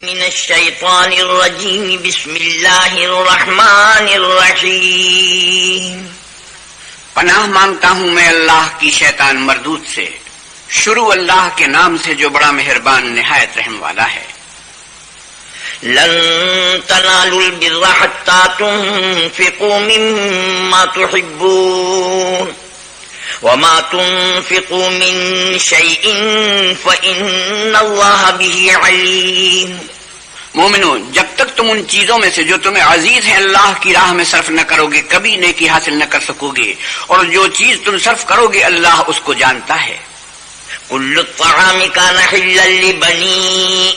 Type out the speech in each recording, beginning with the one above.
من الشیطان الرجیم بسم اللہ الرحمن الرحیم۔ پناہ مانگتا ہوں میں اللہ کی شیطان مردود سے۔ شروع اللہ کے نام سے جو بڑا مہربان نہایت رحم والا ہے۔ لن تنالوا البر حتى تنفقوا مما تحبون وما تنفقوا من شيء فإن الله به عليم۔ مومنو، جب تک تم ان چیزوں میں سے جو تمہیں عزیز ہیں اللہ کی راہ میں صرف نہ کرو گے کبھی نیکی حاصل نہ کر سکو گے، اور جو چیز تم صرف کرو گے اللہ اس کو جانتا ہے۔ كل الطعام كان حلا لبني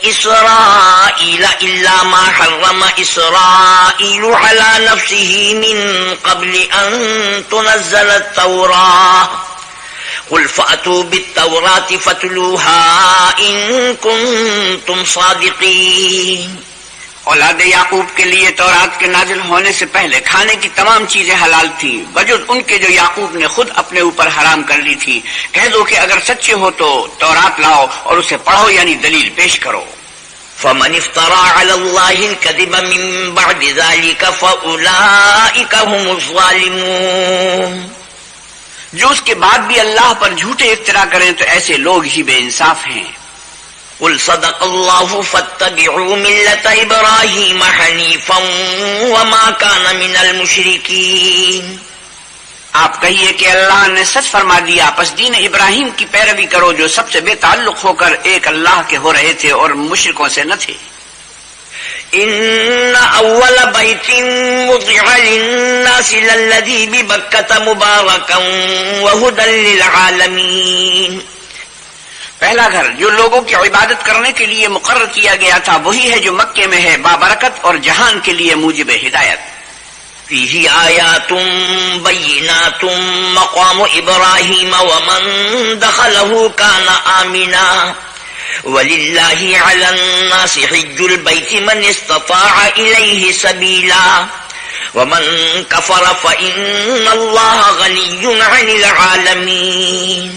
إسرائيل إلا ما حرم إسرائيل على نفسه من قبل أن تنزل التوراة قل فأتوا بالتوراة فاتلوها إن كنتم صادقين۔ اولاد یعقوب کے لیے تورات کے نازل ہونے سے پہلے کھانے کی تمام چیزیں حلال تھیں بجز ان کے جو یعقوب نے خود اپنے اوپر حرام کر لی تھی۔ کہہ دو کہ اگر سچے ہو تو تورات لاؤ اور اسے پڑھو، یعنی دلیل پیش کرو۔ فمن افترى على الله الكذب من بعد ذلك فأولئك هم الظالمون۔ جو اس کے بعد بھی اللہ پر جھوٹے افترا کریں تو ایسے لوگ ہی بے انصاف ہیں۔ قل صدق الله فاتبعوا ملة إبراهيم حنيفا وما كان من المشركين۔ آپ کہیے کہ اللہ نے سچ فرما دیا، پس دین ابراہیم کی پیروی کرو جو سب سے بے تعلق ہو کر ایک اللہ کے ہو رہے تھے اور مشرکوں سے نہ تھے۔ ان اول بیت وضع للناس للذی ببکۃ مبارکا وہدی للعالمین۔ پہلا گھر جو لوگوں کی عبادت کرنے کے لیے مقرر کیا گیا تھا وہی ہے جو مکے میں ہے، بابرکت اور جہان کے لیے موجب ہدایت۔ فیہ آیات بینات مقام ابراہیم ومن دخلہ کان آمنا وللہ علی الناس حج البیت من استطاع الیہ سبیلا ومن کفر فإن اللہ غنی عن العالمین۔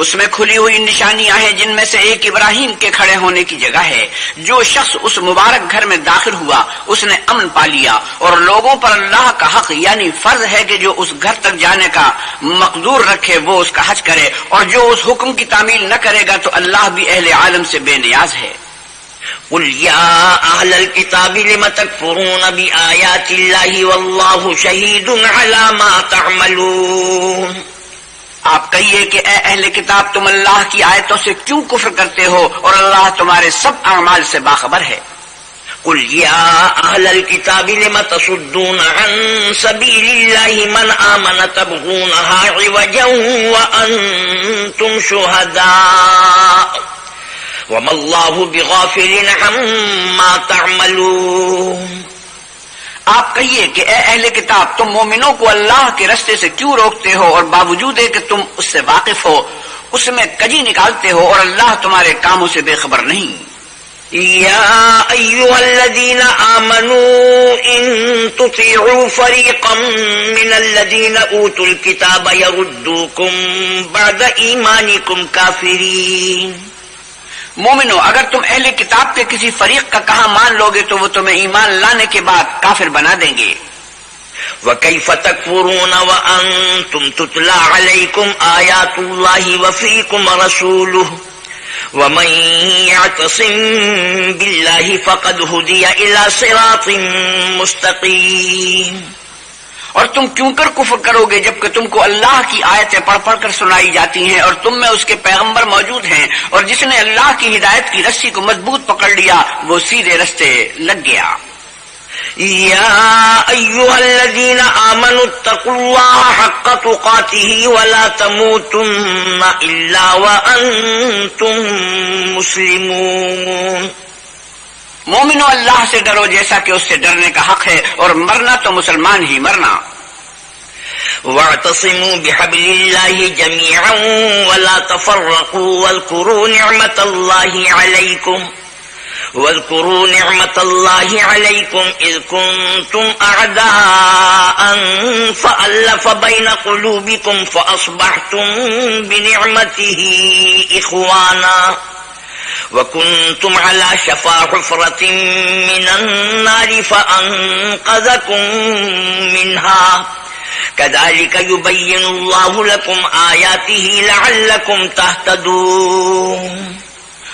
اس میں کھلی ہوئی نشانیاں ہیں جن میں سے ایک ابراہیم کے کھڑے ہونے کی جگہ ہے۔ جو شخص اس مبارک گھر میں داخل ہوا اس نے امن پا لیا، اور لوگوں پر اللہ کا حق یعنی فرض ہے کہ جو اس گھر تک جانے کا مقدور رکھے وہ اس کا حج کرے، اور جو اس حکم کی تعمیل نہ کرے گا تو اللہ بھی اہل عالم سے بے نیاز ہے۔ قل یا اہل الکتاب لم تکفرون بآیات اللہ واللہ شہید علی ما تعملون۔ آپ کہیے کہ اے اہل کتاب تم اللہ کی آیتوں سے کیوں کفر کرتے ہو اور اللہ تمہارے سب اعمال سے باخبر ہے۔ قل یا اہل الکتاب لم تصدون عن سبیل اللہ من آمن تبغونها عوجا وانتم شہداء وما اللہ بغافل عما تعملون۔ آپ کہیے کہ اے اہل کتاب تم مومنوں کو اللہ کے رستے سے کیوں روکتے ہو اور باوجود ہے کہ تم اس سے واقف ہو اس میں کجی نکالتے ہو اور اللہ تمہارے کاموں سے بے خبر نہیں۔ یا ایھا الذین آمنوا ان تطیعوا فریقا من الذین اوتوا الکتاب یردوکم بعد ایمانکم کافرین۔ مومنو، اگر تم اہل کتاب کے کسی فریق کا کہا مان لوگے تو وہ تمہیں ایمان لانے کے بعد کافر بنا دیں گے۔ وَكَيْفَ تَكْفُرُونَ وَأَنْتُمْ تُتْلَى عَلَيْكُمْ آيَاتُ اللَّهِ وَفِيكُمْ رَسُولُهُ وَمَنْ يَعْتَصِمْ بِاللَّهِ فَقَدْ هُدِيَ إِلَى صِرَاطٍ مُسْتَقِيمٍ۔ اور تم کیوں کر کفر کرو گے جبکہ تم کو اللہ کی آیتیں پڑھ پڑھ کر سنائی جاتی ہیں اور تم میں اس کے پیغمبر موجود ہیں، اور جس نے اللہ کی ہدایت کی رسی کو مضبوط پکڑ لیا وہ سیدھے رستے لگ گیا۔ یا ایھا الذین آمنوا اتقوا اللہ حق تقاتہ ولا تموتن الا وانتم مسلمون۔ مومنو، اللہ سے ڈرو جیسا کہ اس سے ڈرنے کا حق ہے، اور مرنا تو مسلمان ہی مرنا۔ واعتصموا بحبل اللہ جميعا ولا تفرقوا واذكروا نعمة الله عليكم إذ كنتم أعداء فألف بين قلوبكم فأصبحتم بنعمته إخوانا وَكُنْتُمْ عَلَى شَفَا حُفْرَةٍ مِّنَ النَّارِ فَأَنقَذَكُم مِّنْهَا كَذَلِكَ يُبَيِّنُ اللَّهُ لَكُمْ آيَاتِهِ لَعَلَّكُمْ تَهْتَدُونَ۔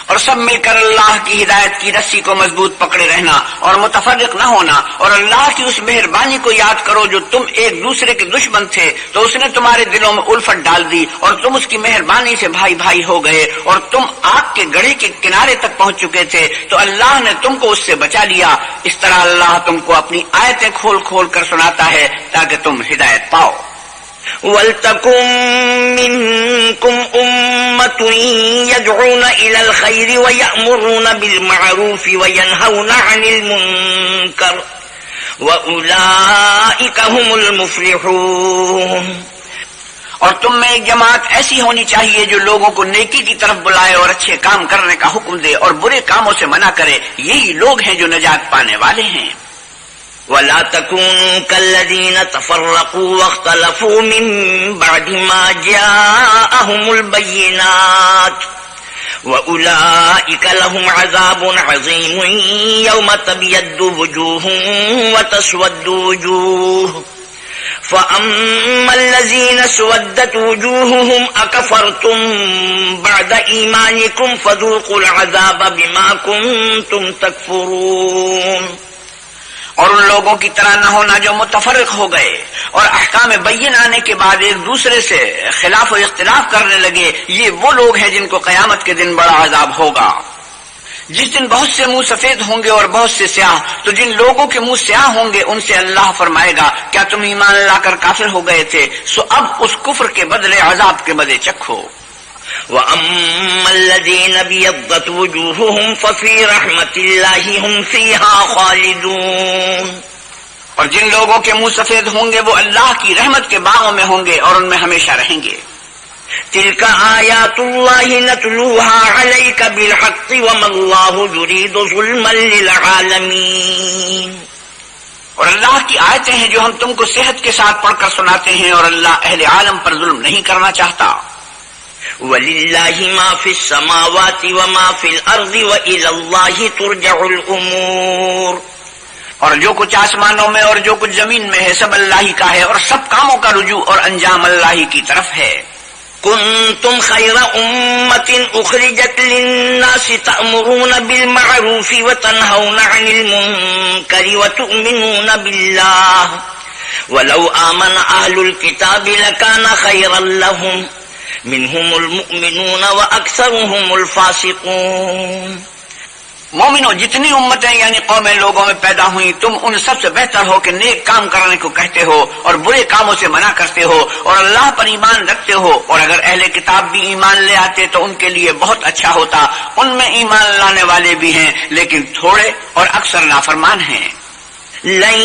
اور سب مل کر اللہ کی ہدایت کی رسی کو مضبوط پکڑے رہنا اور متفرق نہ ہونا، اور اللہ کی اس مہربانی کو یاد کرو جو تم ایک دوسرے کے دشمن تھے تو اس نے تمہارے دلوں میں الفت ڈال دی اور تم اس کی مہربانی سے بھائی بھائی ہو گئے، اور تم آگ کے گڑھے کے کنارے تک پہنچ چکے تھے تو اللہ نے تم کو اس سے بچا لیا۔ اس طرح اللہ تم کو اپنی آیتیں کھول کھول کر سناتا ہے تاکہ تم ہدایت پاؤ۔ وَلْتَكُن مِّنكُمْ أُمَّةٌ يَدْعُونَ إِلَى الْخَيْرِ وَيَأْمُرُونَ بِالْمَعْرُوفِ وَيَنْهَوْنَ عَنِ الْمُنكَرِ وَأُولَئِكَ هُمُ الْمُفْلِحُونَ۔ اور تم میں ایک جماعت ایسی ہونی چاہیے جو لوگوں کو نیکی کی طرف بلائے اور اچھے کام کرنے کا حکم دے اور برے کاموں سے منع کرے، یہی لوگ ہیں جو نجات پانے والے ہیں۔ وَلَا تَكُونُوا كَالَّذِينَ تَفَرَّقُوا وَاخْتَلَفُوا مِن بَعْدِ مَا جَاءَهُمُ الْبَيِّنَاتُ وَأُولَئِكَ لَهُمْ عَذَابٌ عَظِيمٌ يَوْمَ تَبْيَضُّ وُجُوهٌ وَتَسْوَدُّ وُجُوهٌ فَأَمَّا الَّذِينَ اسْوَدَّتْ وُجُوهُهُمْ أَكَفَرْتُمْ بَعْدَ إِيمَانِكُمْ فَذُوقُوا الْعَذَابَ بِمَا كُنتُمْ تَكْفُرُونَ۔ اور ان لوگوں کی طرح نہ ہونا جو متفرق ہو گئے اور احکام بین آنے کے بعد ایک دوسرے سے خلاف و اختلاف کرنے لگے، یہ وہ لوگ ہیں جن کو قیامت کے دن بڑا عذاب ہوگا۔ جس دن بہت سے منہ سفید ہوں گے اور بہت سے سیاہ، تو جن لوگوں کے منہ سیاہ ہوں گے ان سے اللہ فرمائے گا کیا تم ایمان لا کر کافر ہو گئے تھے؟ سو اب اس کفر کے بدلے عذاب کے مزے چکھو۔ وَأَمَّا الَّذِينَ ابْيَضَّتْ وُجُوهُهُمْ فَفِي رَحْمَةِ اللَّهِ هُمْ فِيهَا خَالِدُونَ۔ اور جن لوگوں کے منہ سفید ہوں گے وہ اللہ کی رحمت کے باغوں میں ہوں گے اور ان میں ہمیشہ رہیں گے۔ تِلْكَ آيَاتُ اللَّهِ نَتْلُوهَا عَلَيْكَ بِالْحَقِّ وَمَا اللَّهُ يُرِيدُ ظُلْمًا لِلْعَالَمِينَ۔ اور اللہ کی آیتیں ہیں جو ہم تم کو صحت کے ساتھ پڑھ کر سناتے ہیں، اور اللہ اہل عالم پر ظلم نہیں کرنا چاہتا۔ وَلِلَّهِ مَا فِي السَّمَاوَاتِ وَمَا فِي الْأَرْضِ وَإِلَى اللَّهِ تُرْجَعُ الْأُمُورُ۔ اور جو کچھ آسمانوں میں اور جو کچھ زمین میں ہے سب اللہ ہی کا ہے، اور سب کاموں کا رجوع اور انجام اللہ ہی کی طرف ہے۔ كنتم خير أمة أخرجت للناس تأمرون بالمعروف وتنهون عن المنكر وتؤمنون بالله ولو آمن أهل الكتاب لكان خيرا لهم منهم المؤمنون وأكثرهم الفاسقون۔ مومنوں، جتنی امتیں یعنی قومیں لوگوں میں پیدا ہوئیں، تم ان سب سے بہتر ہو کہ نیک کام کرنے کو کہتے ہو اور برے کاموں سے منع کرتے ہو اور اللہ پر ایمان رکھتے ہو، اور اگر اہل کتاب بھی ایمان لے آتے تو ان کے لیے بہت اچھا ہوتا۔ ان میں ایمان لانے والے بھی ہیں لیکن تھوڑے اور اکثر نافرمان ہیں۔ لن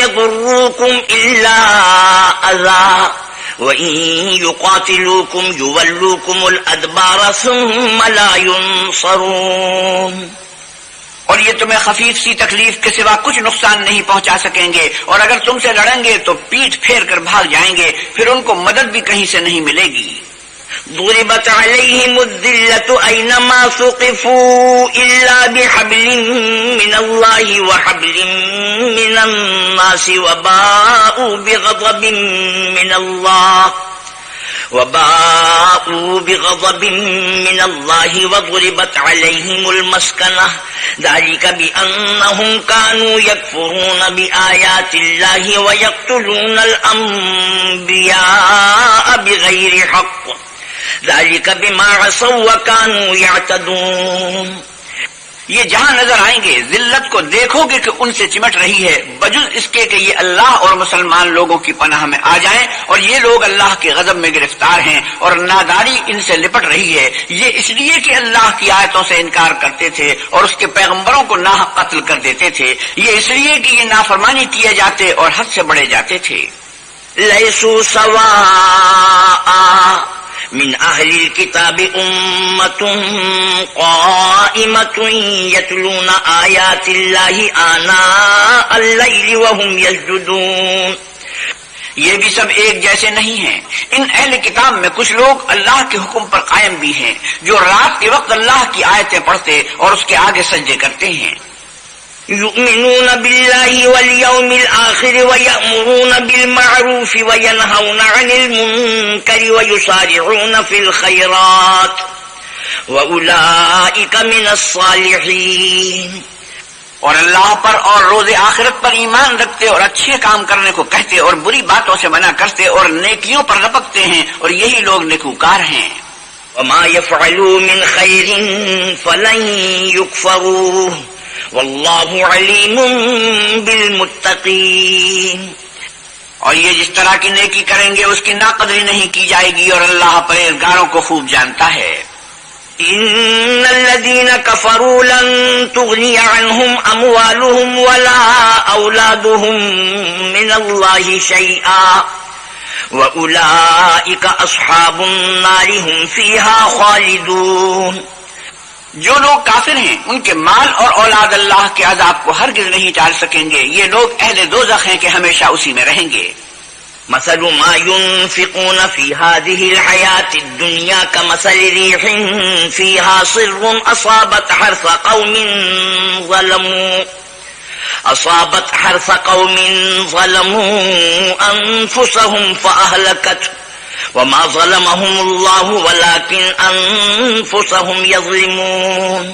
يضروكم إلا أذى وَإِن يُقَاتِلُوكُمْ يُوَلُّوكُمُ الْأَدْبَارَ ثُمَّ لَا يُنصَرُونَ۔ اور یہ تمہیں خفیف سی تکلیف کے سوا کچھ نقصان نہیں پہنچا سکیں گے، اور اگر تم سے لڑیں گے تو پیٹھ پھیر کر بھاگ جائیں گے، پھر ان کو مدد بھی کہیں سے نہیں ملے گی۔ ضربت عليهم الذلة أينما ثقفوا إلا بحبل من الله وحبل من الناس وباءوا بغضب من الله وضربت عليهم المسكنة ذلك بأنهم كانوا يكفرون بآيات الله ويقتلون الأنبياء بغير حق ذلك بما عصوا وكانوا يعتدون۔ یہ جہاں نظر آئیں گے ذلت کو دیکھو گے کہ ان سے چمٹ رہی ہے، بجز اس کے کہ یہ اللہ اور مسلمان لوگوں کی پناہ میں آ جائیں، اور یہ لوگ اللہ کے غضب میں گرفتار ہیں اور ناداری ان سے لپٹ رہی ہے۔ یہ اس لیے کہ اللہ کی آیتوں سے انکار کرتے تھے اور اس کے پیغمبروں کو ناحق قتل کر دیتے تھے، یہ اس لیے کہ یہ نافرمانی کیے جاتے اور حد سے بڑھے جاتے تھے۔ لیسوا سواء من أهل الكتاب أمة قائمة يتلون آيات الله آناء الليل وهم يسجدون۔ یہ بھی سب ایک جیسے نہیں ہیں۔ ان اہل کتاب میں کچھ لوگ اللہ کے حکم پر قائم بھی ہیں، جو رات کے وقت اللہ کی آیتیں پڑھتے اور اس کے آگے سجدے کرتے ہیں۔ يؤمنون بالله واليوم الآخر ويأمرون بالمعروف وينهون عن المنكر ويسارعون في الخيرات وأولئك من الصالحين۔ اور اللہ پر اور روز آخرت پر ایمان رکھتے اور اچھے کام کرنے کو کہتے اور بری باتوں سے منع کرتے اور نیکیوں پر لپکتے ہیں، اور یہی لوگ نیکوکار ہیں۔ وما يفعلوا من خير فلن يكفروه واللہ علیم بالمتقین۔ اور یہ جس طرح کی نیکی کریں گے اس کی ناقدری نہیں کی جائے گی، اور اللہ پرہیزگاروں کو خوب جانتا ہے۔ ان الذین کفروا لن تغنی عنہم اموالہم ولا اولادہم من اللہ شیئا وَأُولَئِكَ أَصْحَابُ النَّارِ هُمْ فِيهَا خَالِدُونَ۔ جو لوگ کافر ہیں ان کے مال اور اولاد اللہ کے عذاب کو ہرگز نہیں ٹال سکیں گے، یہ لوگ اہل دوزخ ہیں کہ ہمیشہ اسی میں رہیں گے۔ مثل ما ينفقون في هذه الحياة الدنيا كمثل ريح فيها صر أصابت حرث قوم ظلموا أنفسهم فأهلكته وما ظلمهم الله ولكن أنفسهم يظلمون۔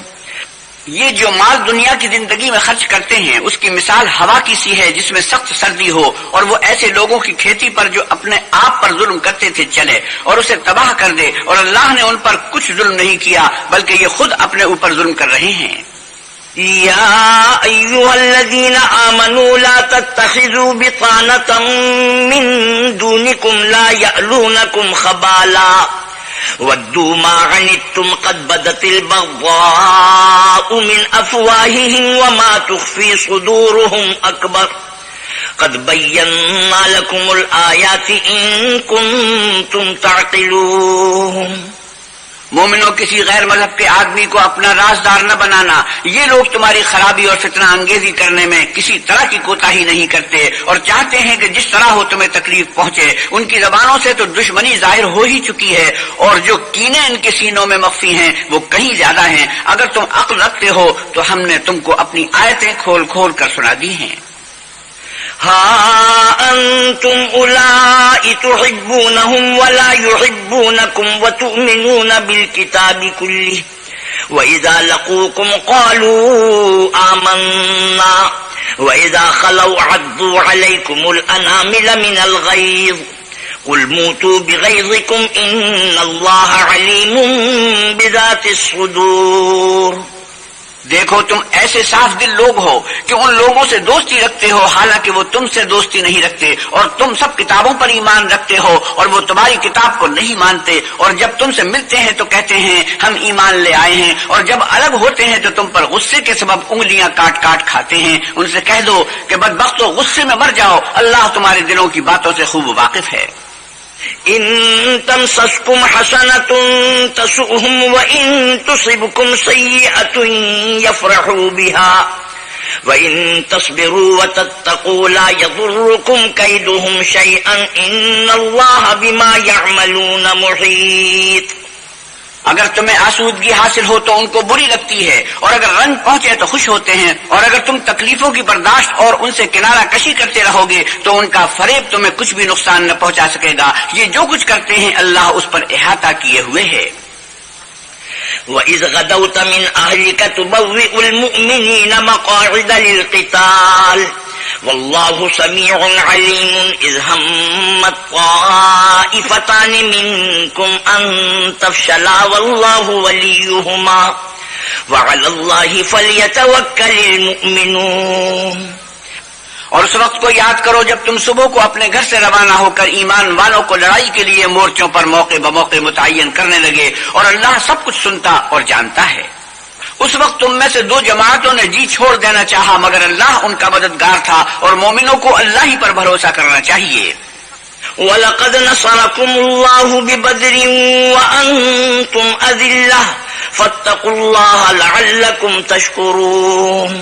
یہ جو مال دنیا کی زندگی میں خرچ کرتے ہیں اس کی مثال ہوا کی سی ہے جس میں سخت سردی ہو، اور وہ ایسے لوگوں کی کھیتی پر جو اپنے آپ پر ظلم کرتے تھے چلے اور اسے تباہ کر دے، اور اللہ نے ان پر کچھ ظلم نہیں کیا بلکہ یہ خود اپنے اوپر ظلم کر رہے ہیں۔ یا ایھا الذین آمنوا لا تتخذوا بطانة من دونکم لا یألونکم خبالا ودوا ما عنتم قد بدت البغضاء من افواههم وما تخفي صدورهم اکبر قد بینا لکم الآیات ان کنتم تعقلون۔ مومنوں، کسی غیر مذہب کے آدمی کو اپنا رازدار نہ بنانا، یہ لوگ تمہاری خرابی اور فتنہ انگیزی کرنے میں کسی طرح کی کوتاہی نہیں کرتے اور چاہتے ہیں کہ جس طرح ہو تمہیں تکلیف پہنچے۔ ان کی زبانوں سے تو دشمنی ظاہر ہو ہی چکی ہے، اور جو کینے ان کے سینوں میں مخفی ہیں وہ کہیں زیادہ ہیں۔ اگر تم عقل رکھتے ہو تو ہم نے تم کو اپنی آیتیں کھول کھول کر سنا دی ہیں۔ ہا انتم اولائی تحبونہم ولا یحبونکم وتؤمنون بالکتاب کلہ وَإِذَا لَقُوكُمْ قَالُوا آمَنَّا وَإِذَا خَلَوْا عَضُّوا عَلَيْكُمُ الْأَنَامِلَ مِنَ الْغَيْظِ قُلْ مُوتُوا بِغَيْظِكُمْ إِنَّ اللَّهَ عَلِيمٌ بِذَاتِ الصُّدُورِ۔ دیکھو تم ایسے صاف دل لوگ ہو کہ ان لوگوں سے دوستی رکھتے ہو حالانکہ وہ تم سے دوستی نہیں رکھتے، اور تم سب کتابوں پر ایمان رکھتے ہو اور وہ تمہاری کتاب کو نہیں مانتے، اور جب تم سے ملتے ہیں تو کہتے ہیں ہم ایمان لے آئے ہیں، اور جب الگ ہوتے ہیں تو تم پر غصے کے سبب انگلیاں کاٹ کاٹ کھاتے ہیں۔ ان سے کہہ دو کہ بدبختو غصے میں مر جاؤ، اللہ تمہارے دلوں کی باتوں سے خوب واقف ہے۔ ان تمسسکم حسنۃ تسؤہم وان تصبکم سیئۃ یفرحوا بها وان تصبروا وتتقوا لا یضرکم کیدہم شیئا ان اللہ بما یعملون محیط۔ اگر تمہیں آسودگی حاصل ہو تو ان کو بری لگتی ہے، اور اگر رنج پہنچے تو خوش ہوتے ہیں، اور اگر تم تکلیفوں کی برداشت اور ان سے کنارہ کشی کرتے رہو گے تو ان کا فریب تمہیں کچھ بھی نقصان نہ پہنچا سکے گا۔ یہ جو کچھ کرتے ہیں اللہ اس پر احاطہ کیے ہوئے ہے۔ وَإِذْ غَدَوْتَ مِنْ أَهْلِكَ تُبَوِّئُ الْمُؤْمِنِينَ مَقَاعِدَ لِلْقِتَالِ وَاللَّهُ سَمِيعٌ عَلِيمٌ إِذْ هَمَّتْ طَائِفَتَانِ مِنْكُمْ أَنْ تَفْشَلَا وَاللَّهُ وَلِيُّهُمَا وَعَلَى اللَّهِ فَلْيَتَوَكَّلِ الْمُؤْمِنُونَ۔ اور اس وقت کو یاد کرو جب تم صبح کو اپنے گھر سے روانہ ہو کر ایمان والوں کو لڑائی کے لیے مورچوں پر موقع بموقع متعین کرنے لگے، اور اللہ سب کچھ سنتا اور جانتا ہے۔ اس وقت تم میں سے دو جماعتوں نے جی چھوڑ دینا چاہا مگر اللہ ان کا مددگار تھا، اور مومنوں کو اللہ ہی پر بھروسہ کرنا چاہیے۔ وَلَقَدْ نَصَرَكُمُ اللَّهُ بِبَدْرٍ وَأَنْتُمْ أَذِلَّةٌ فَاتَّقُوا اللَّهَ لَعَلَّكُمْ تَشْكُرُونَ۔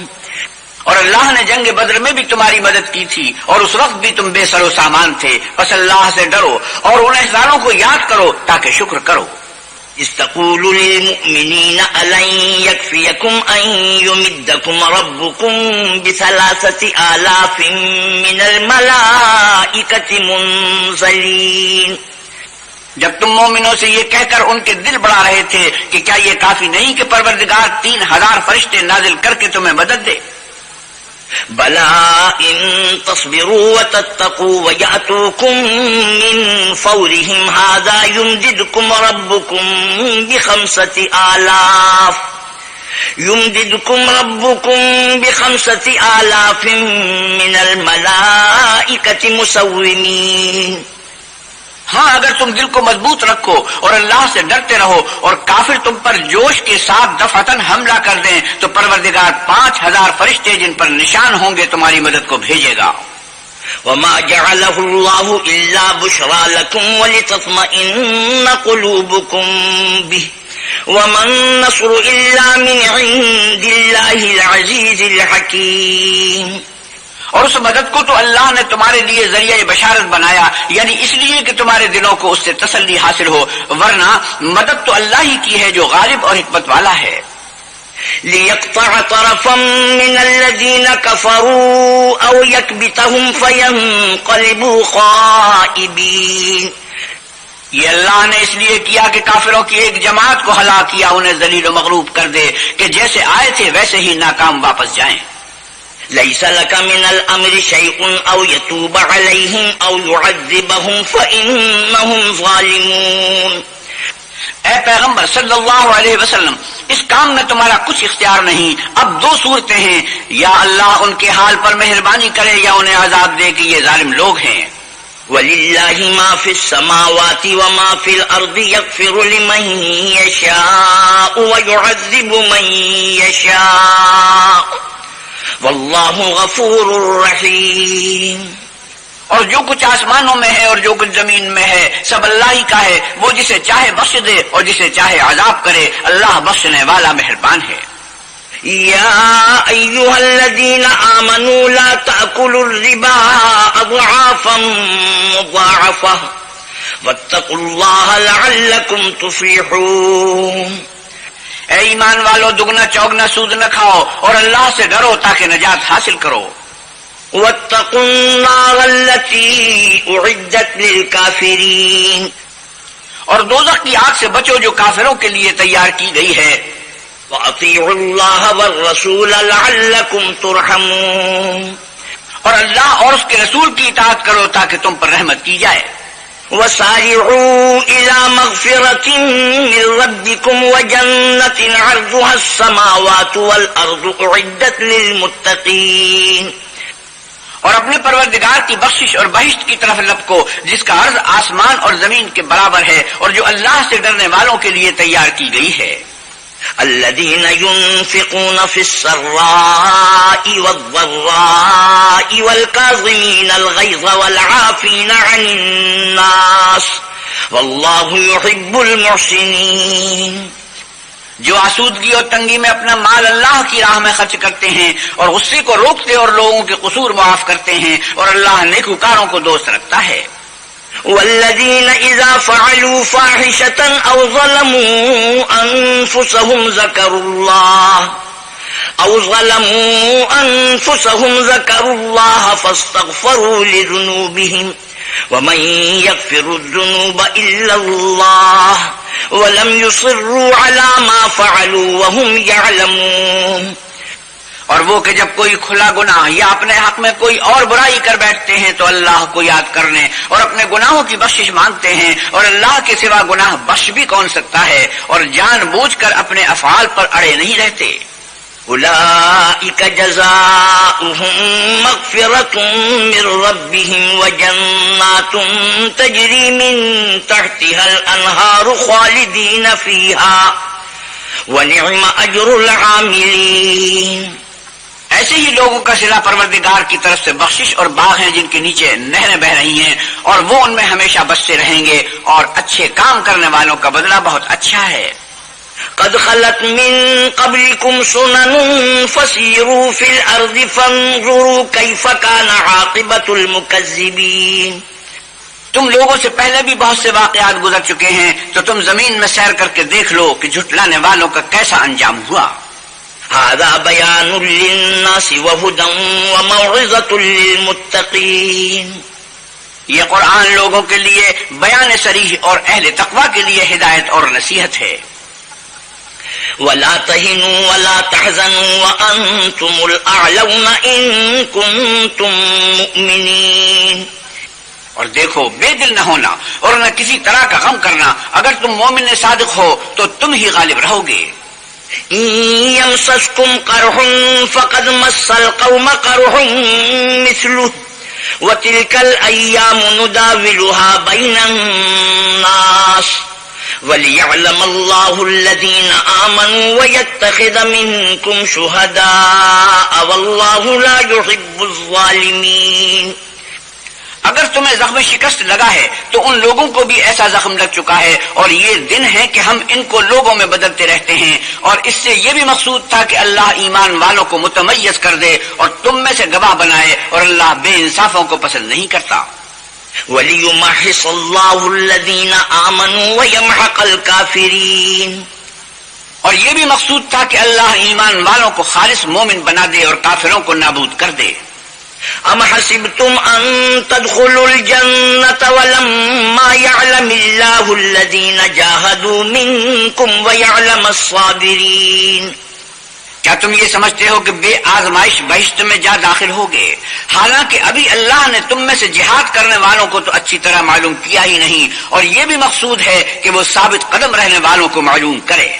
اور اللہ نے جنگ بدر میں بھی تمہاری مدد کی تھی اور اس وقت بھی تم بے سر و سامان تھے، بس اللہ سے ڈرو اور ان احسانوں کو یاد کرو تاکہ شکر کرو۔ استقول للمؤمنين ألن يكفيكم أن يمدكم ربكم ب3,000 من الملائكة منزلين۔ جب تم مومنوں سے یہ کہہ کر ان کے دل بڑھا رہے تھے کہ کیا یہ کافی نہیں کہ پروردگار 3,000 فرشتے نازل کر کے تمہیں مدد دے؟ بلا ان تصبروا وتتقوا ويأتوكم من فورهم هذا يمددكم ربكم ب5,000 من الملائكة مسومين۔ ہاں اگر تم دل کو مضبوط رکھو اور اللہ سے ڈرتے رہو اور کافر تم پر جوش کے ساتھ دفعتاً حملہ کر دیں تو پروردگار 5,000 فرشتے جن پر نشان ہوں گے تمہاری مدد کو بھیجے گا۔ وما جعله الله إلا بشرى لكم ولتطمئن قلوبكم به وما النصر إلا من عند الله العزيز الحكيم۔ اور اس مدد کو تو اللہ نے تمہارے لیے ذریعہ بشارت بنایا، یعنی اس لیے کہ تمہارے دلوں کو اس سے تسلی حاصل ہو، ورنہ مدد تو اللہ ہی کی ہے جو غالب اور حکمت والا ہے۔ لِيَقْطَعَ طَرَفًا مِّنَ الَّذِينَ كَفَرُوا أَوْ يَكْبِتَهُمْ فَيَنقَلِبُوا خَائِبِينَ۔ یہ اللہ نے اس لیے کیا کہ کافروں کی ایک جماعت کو ہلاک کیا، انہیں ذلیل و مغلوب کر دے کہ جیسے آئے تھے ویسے ہی ناکام واپس جائیں۔ لَيْسَ لَكَ مِنَ الْأَمْرِ شَيْءٌ أَوْ يَتُوبَ عَلَيْهِمْ أَوْ يُعَذِّبَهُمْ فَإِنَّهُمْ ظَالِمُونَ۔ اے پیغمبر صلی اللہ علیہ وسلم، اس کام میں تمہارا کچھ اختیار نہیں۔ اب 2 صورتیں ہیں، یا اللہ ان کے حال پر مہربانی کرے یا انہیں عذاب دے کہ یہ ظالم لوگ ہیں۔ وَلِلَّهِ مَا فِي السَّمَاوَاتِ وَمَا فِي الْأَرْضِ يَغْفِرُ لِمَن يَشَاءُ وَيُعَذِّبُ مَن يَشَاءُ وَاللَّهُ غَفُورٌ رَحِيمٌ۔ اور جو کچھ آسمانوں میں ہے اور جو کچھ زمین میں ہے سب اللہ ہی کا ہے، وہ جسے چاہے بخش دے اور جسے چاہے عذاب کرے، اللہ بخشنے والا مہربان ہے۔ يا أيها الذين آمنوا لا تأكلوا الربا أضعافا مضاعفة واتقوا الله لعلكم تفلحون۔ اے ایمان والو، دگنا چوگنا سود نہ کھاؤ اور اللہ سے ڈرو تاکہ نجات حاصل کرو۔ واتقوا النار التي أعدت للكافرين۔ اور دوزخ کی آگ سے بچو جو کافروں کے لیے تیار کی گئی ہے۔ وَأَطِيعُوا اللَّهَ وَالرَّسُولَ لَعَلَّكُمْ تُرْحَمُونَ۔ اور اللہ اور اس کے رسول کی اطاعت کرو تاکہ تم پر رحمت کی جائے۔ وَسَارِعُوا إِلَى مَغْفِرَةٍ مِّن رَّبِّكُمْ وَجَنَّةٍ عَرْضُهَا السَّمَاوَاتُ وَالْأَرْضُ أُعِدَّتْ لِلْمُتَّقِينَ۔ اور اپنے پروردگار کی بخشش اور بہشت کی طرف لپکو جس کا عرض آسمان اور زمین کے برابر ہے اور جو اللہ سے ڈرنے والوں کے لیے تیار کی گئی ہے۔ الذين ينفقون في السراء والضراء والكاظمين الغيظ والعافين عن الناس والله يحب المحسنين۔ جو آسودگی اور تنگی میں اپنا مال اللہ کی راہ میں خرچ کرتے ہیں اور غصے کو روکتے اور لوگوں کے قصور معاف کرتے ہیں، اور اللہ نیکوکاروں کو دوست رکھتا ہے۔ والذين إذا فعلوا فاحشة أو ظلموا أنفسهم ذكروا الله فاستغفروا لذنوبهم ومن يغفر الذنوب إلا الله ولم يصروا على ما فعلوا وهم يعلمون۔ اور وہ کہ جب کوئی کھلا گناہ یا اپنے حق میں کوئی اور برائی کر بیٹھتے ہیں تو اللہ کو یاد کرنے اور اپنے گناہوں کی بخشش مانگتے ہیں، اور اللہ کے سوا گناہ بخش بھی کون سکتا ہے، اور جان بوجھ کر اپنے افعال پر اڑے نہیں رہتے۔ أولئك جزاؤهم مغفرة من ربهم وجنات تجري من تحتها الأنهار خالدين فيها ونعم أجر العاملين۔ ایسے ہی لوگوں کا صلہ پروردگار کی طرف سے بخشش اور باغ ہیں جن کے نیچے نہریں بہ رہی ہیں، اور وہ ان میں ہمیشہ بستے رہیں گے، اور اچھے کام کرنے والوں کا بدلہ بہت اچھا ہے۔ قد خلت من قبلكم سنن فسيروا في الأرض فانظروا كيف كان عاقبة المكذبين. تم لوگوں سے پہلے بھی بہت سے واقعات گزر چکے ہیں تو تم زمین میں سیر کر کے دیکھ لو کہ جھٹلانے والوں کا کیسا انجام ہوا. هذا بيان للناس وهدى وموعظة للمتقين. یہ قرآن لوگوں کے لیے بیان صریح اور اہل تقوی کے لیے ہدایت اور نصیحت ہے. ولا تهنوا ولا تحزنوا وأنتم الأعلون إن كنتم مؤمنين. اور دیکھو بے دل نہ ہونا اور نہ کسی طرح کا غم کرنا، اگر تم مومن صادق ہو تو تم ہی غالب رہو گے. يمسسكم قرح فقد مس القوم قرح مثله وتلك الأيام نداولها بين الناس وليعلم الله الذين آمنوا ويتخذ منكم شهداء والله لا يحب الظالمين. اگر تمہیں زخم شکست لگا ہے تو ان لوگوں کو بھی ایسا زخم لگ چکا ہے، اور یہ دن ہے کہ ہم ان کو لوگوں میں بدلتے رہتے ہیں، اور اس سے یہ بھی مقصود تھا کہ اللہ ایمان والوں کو متمیز کر دے اور تم میں سے گواہ بنائے، اور اللہ بے انصافوں کو پسند نہیں کرتا. وَلِيُمَحِّصَ اللَّهُ الَّذِينَ آمَنُوا وَيَمْحَقَ الْكَافِرِينَ. اور یہ بھی مقصود تھا کہ اللہ ایمان والوں کو خالص مومن بنا دے اور کافروں کو نابود کر دے. ام حسبتم ان تدخلوا الجنة ولما يعلم الله الذين جاهدوا منكم ويعلم الصابرين. کیا تم یہ سمجھتے ہو کہ بے آزمائش بہشت میں جا داخل ہوگے، حالانکہ ابھی اللہ نے تم میں سے جہاد کرنے والوں کو تو اچھی طرح معلوم کیا ہی نہیں، اور یہ بھی مقصود ہے کہ وہ ثابت قدم رہنے والوں کو معلوم کرے.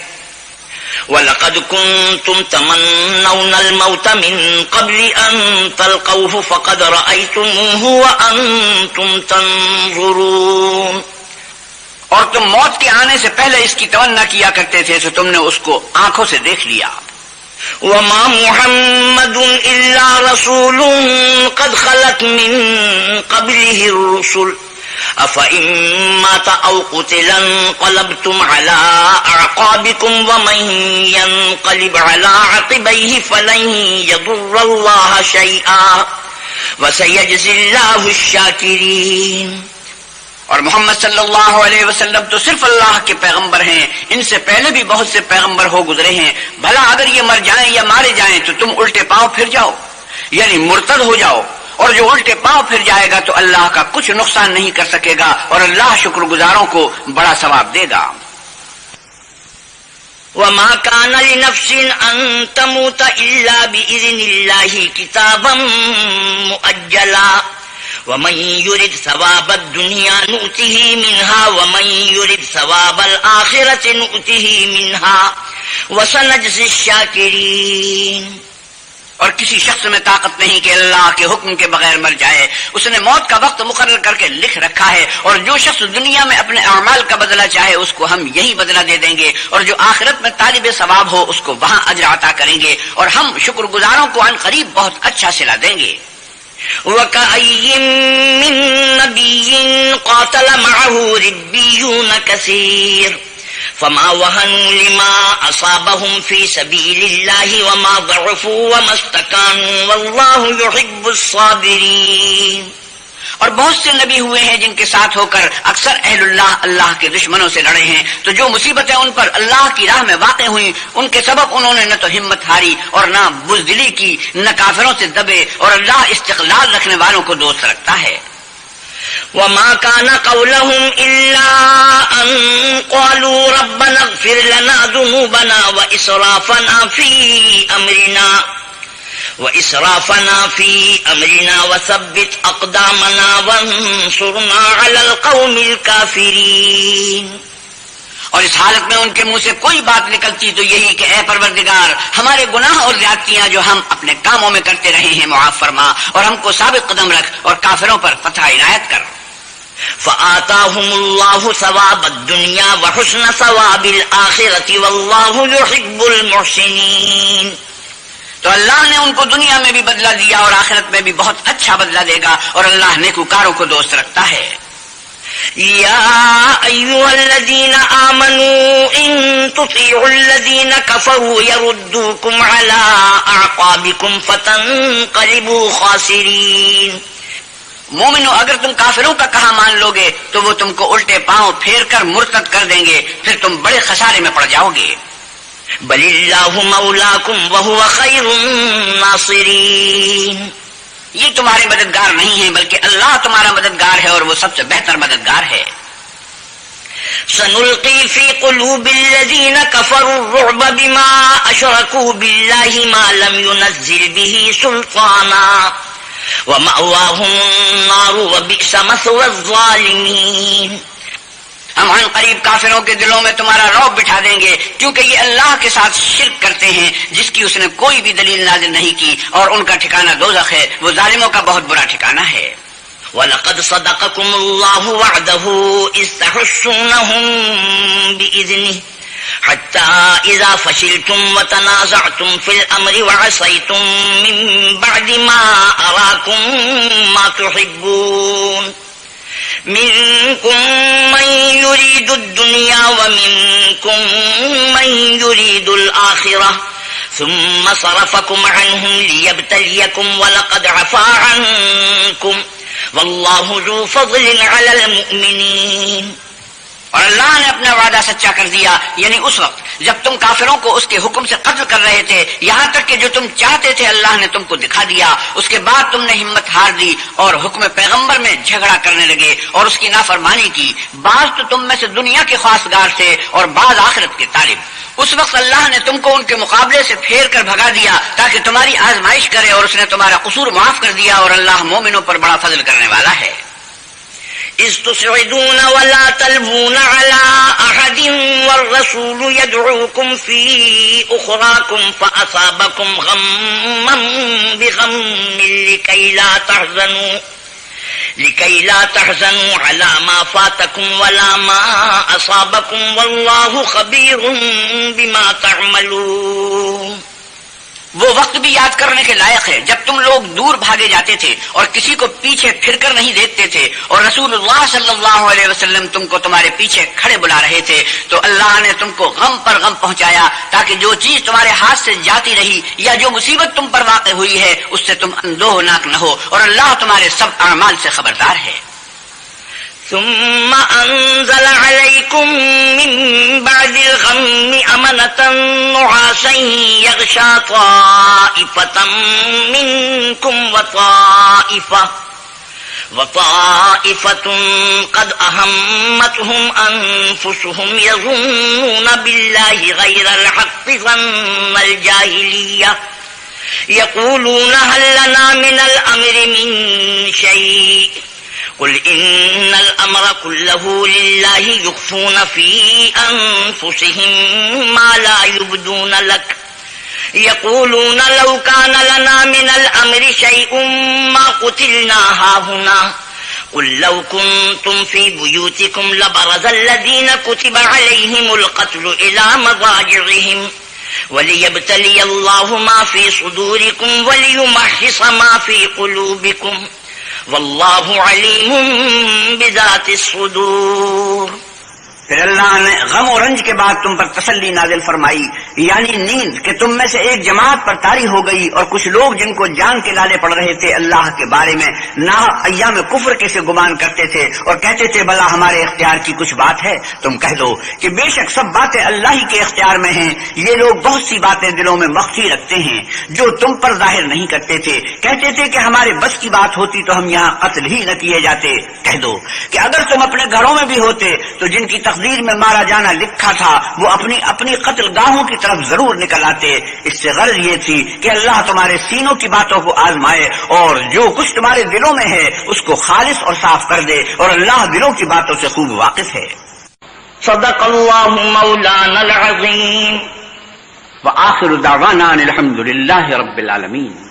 وَلَقَدْ كُنْتُمْ تَمَنَّوْنَ الْمَوْتَ مِنْ قَبْلِ أَنْ تَلْقَوْهُ فَقَدْ رَأَيْتُمُوهُ وَأَنْتُمْ تَنْظُرُونَ. اور تم موت کے آنے سے پہلے اس کی تمنا کیا کرتے تھے تو تم نے اس کو آنکھوں سے دیکھ لیا. وَمَا مُحَمَّدٌ إِلَّا رَسُولٌ قَدْ خَلَتْ مِنْ قَبْلِهِ الرُّسُلُ أَفَإِن مَّاتَ أَوْ قُتِلَ انقَلَبْتُمْ عَلَىٰ أَعْقَابِكُمْ وَمَن يَنقَلِبْ عَلَىٰ عَقِبَيْهِ فَلَن يَضُرَّ اللَّهَ شَيْئًا وَسَيَجْزِي اللَّهُ الشَّاكِرِينَ. اور محمد صلی اللہ علیہ وسلم تو صرف اللہ کے پیغمبر ہیں، ان سے پہلے بھی بہت سے پیغمبر ہو گزرے ہیں. بھلا اگر یہ مر جائیں یا مارے جائیں تو تم الٹے پاؤں پھر جاؤ، یعنی مرتد ہو جاؤ، اور جو الٹے پاؤں پھر جائے گا تو اللہ کا کچھ نقصان نہیں کر سکے گا، اور اللہ شکر گزاروں کو بڑا ثواب دے گا. وَمَا كَانَ لِنَفْسٍ أَن تَمُوتَ إِلَّا بِإِذْنِ اللَّهِ كِتَابًا مُؤَجَّلًا وَمَن يُرِدْ ثَوَابَ الدُّنْيَا نُؤْتِهِ مِنْهَا وَمَن يُرِدْ ثَوَابَ الْآخِرَةِ نُؤْتِهِ مِنْهَا وَسَنَجْزِي الشَّاكِرِينَ. اور کسی شخص میں طاقت نہیں کہ اللہ کے حکم کے بغیر مر جائے، اس نے موت کا وقت مقرر کر کے لکھ رکھا ہے، اور جو شخص دنیا میں اپنے اعمال کا بدلہ چاہے اس کو ہم یہی بدلہ دے دیں گے، اور جو آخرت میں طالب ثواب ہو اس کو وہاں اجر عطا کریں گے، اور ہم شکر گزاروں کو عن قریب بہت اچھا صلہ دیں گے. وَكَأَيٍّ مِّن نَّبِيٍّ قَاتَلَ مَعَهُ رِبِّيُّونَ كَثِيرٌ فما وهنوا لما أصابهم في سبيل الله وما ضعفوا وما استكانوا والله يحب الصابرين. اور بہت سے نبی ہوئے ہیں جن کے ساتھ ہو کر اکثر اہل اللہ کے دشمنوں سے لڑے ہیں، تو جو مصیبتیں ان پر اللہ کی راہ میں واقع ہوئیں ان کے سبب انہوں نے نہ تو ہمت ہاری اور نہ بزدلی کی، نہ کافروں سے دبے، اور اللہ استقلال رکھنے والوں کو دوست رکھتا ہے. وما كان قولهم إلا أن قالوا ربنا اغفر لنا ذنوبنا وإسرافنا في أمرنا وثبت أقدامنا وانصرنا على القوم الكافرين. اور اس حالت میں ان کے منہ سے کوئی بات نکلتی تو یہی کہ اے پروردگار، ہمارے گناہ اور زیادتیاں جو ہم اپنے کاموں میں کرتے رہے ہیں معاف فرما، اور ہم کو ثابت قدم رکھ اور کافروں پر فتح عنایت کر. فآتاهم الله ثواب الدنيا وحسن ثواب الآخرة والله يحب المحسنين. تو اللہ نے ان کو دنیا میں بھی بدلہ دیا اور آخرت میں بھی بہت اچھا بدلہ دے گا، اور اللہ نیکوکاروں کو دوست رکھتا ہے. يا أيها الذين آمنوا إن تطيعوا الذين كفروا يردوكم على أعقابكم فتنقلبوا خاسرين. مومنو، اگر تم کافروں کا کہا مان لو گے تو وہ تم کو الٹے پاؤں پھیر کر مرتد کر دیں گے، پھر تم بڑے خسارے میں پڑ جاؤ گے. بل اللہ مولاکم وہو خیر الناصرین. یہ تمہارے مددگار نہیں ہیں بلکہ اللہ تمہارا مددگار ہے اور وہ سب سے بہتر مددگار ہے. سنلقی فی قلوب الذین کفروا الرعب بما اشرکوا باللہ ما لم ينزل به سلطانا ومأواهم النار وبئس مثوى الظالمین. ہم عن قریب کافروں کے دلوں میں تمہارا رعب بٹھا دیں گے کیونکہ یہ اللہ کے ساتھ شرک کرتے ہیں جس کی اس نے کوئی بھی دلیل نازل نہیں کی، اور ان کا ٹھکانہ دوزخ ہے، وہ ظالموں کا بہت برا ٹھکانہ ہے. وَلَقَدْ صَدَقَكُمُ اللَّهُ وَعْدَهُ إِذْ تَحُسُّونَهُم بِإِذْنِهِ حَتَّى إِذَا فَشِلْتُمْ وَتَنَازَعْتُمْ فِي الْأَمْرِ وَعَصَيْتُمْ مِن بَعْدِ مَا أَرَاكُم مَّا تُحِبُّونَ منكم من يريد الدنيا ومنكم من يريد الآخرة ثم صرفكم عنهم ليبتليكم ولقد عفا عنكم والله ذو فضل على المؤمنين. اور اللہ نے اپنا وعدہ سچا کر دیا، یعنی اس وقت جب تم کافروں کو اس کے حکم سے قتل کر رہے تھے، یہاں تک کہ جو تم چاہتے تھے اللہ نے تم کو دکھا دیا. اس کے بعد تم نے ہمت ہار دی اور حکم پیغمبر میں جھگڑا کرنے لگے اور اس کی نافرمانی کی. بعض تو تم میں سے دنیا کے خواستگار تھے اور بعض آخرت کے طالب. اس وقت اللہ نے تم کو ان کے مقابلے سے پھیر کر بھگا دیا تاکہ تمہاری آزمائش کرے، اور اس نے تمہارا قصور معاف کر دیا، اور اللہ مومنوں پر بڑا فضل کرنے والا ہے. إذ تسعدون ولا تلوون على أحد والرسول يدعوكم في أخراكم فأصابكم غما بغم لكي لا تحزنوا على ما فاتكم ولا ما أصابكم والله خبير بما تعملون. وہ وقت بھی یاد کرنے کے لائق ہے جب تم لوگ دور بھاگے جاتے تھے اور کسی کو پیچھے پھر کر نہیں دیکھتے تھے، اور رسول اللہ صلی اللہ علیہ وسلم تم کو تمہارے پیچھے کھڑے بلا رہے تھے، تو اللہ نے تم کو غم پر غم پہنچایا تاکہ جو چیز تمہارے ہاتھ سے جاتی رہی یا جو مصیبت تم پر واقع ہوئی ہے اس سے تم اندوہناک نہ ہو، اور اللہ تمہارے سب اعمال سے خبردار ہے. ثم أنزل عليكم من بعد الغم أمنة نعاسا يغشى طائفة منكم وطائفة قد أهمتهم أنفسهم يظنون بالله غير الحق ظن الجاهلية يقولون هل لنا من الأمر من شيء قل إن الأمر كله لله يخفون في أنفسهم ما لا يبدون لك يقولون لو كان لنا من الأمر شيء ما قتلنا هاهنا قل لو كنتم في بيوتكم لبرز الذين كتب عليهم القتل إلى مضاجعهم وليبتلي الله ما في صدوركم وليمحص ما في قلوبكم واللہ علیم بذات الصدور. پھر اللہ نے غم و رنج کے بعد تم پر تسلی نازل فرمائی، یعنی نیند، کہ تم میں سے ایک جماعت پر طاری ہو گئی، اور کچھ لوگ جن کو جان کے لالے پڑ رہے تھے اللہ کے بارے میں ناحق ایام کفر کے سے گمان کرتے تھے اور کہتے تھے بھلا ہمارے اختیار کی کچھ بات ہے. تم کہہ دو کہ بے شک سب باتیں اللہ ہی کے اختیار میں ہیں. یہ لوگ بہت سی باتیں دلوں میں مخفی رکھتے ہیں جو تم پر ظاہر نہیں کرتے تھے. کہتے تھے کہ ہمارے بس کی بات ہوتی تو ہم یہاں قتل ہی نہ کیے جاتے. کہہ دو کہ اگر تم اپنے گھروں میں بھی ہوتے تو جن کی تقدیر میں مارا جانا لکھا تھا وہ اپنی قتل گاہوں کی طرف ضرور نکل آتے. اس سے غرض یہ تھی کہ اللہ تمہارے سینوں کی باتوں کو آزمائے اور جو کچھ تمہارے دلوں میں ہے اس کو خالص اور صاف کر دے، اور اللہ دلوں کی باتوں سے خوب واقف ہے. صدق اللہ مولانا العظیم. وآخر دعوانا الحمد للہ رب العالمین.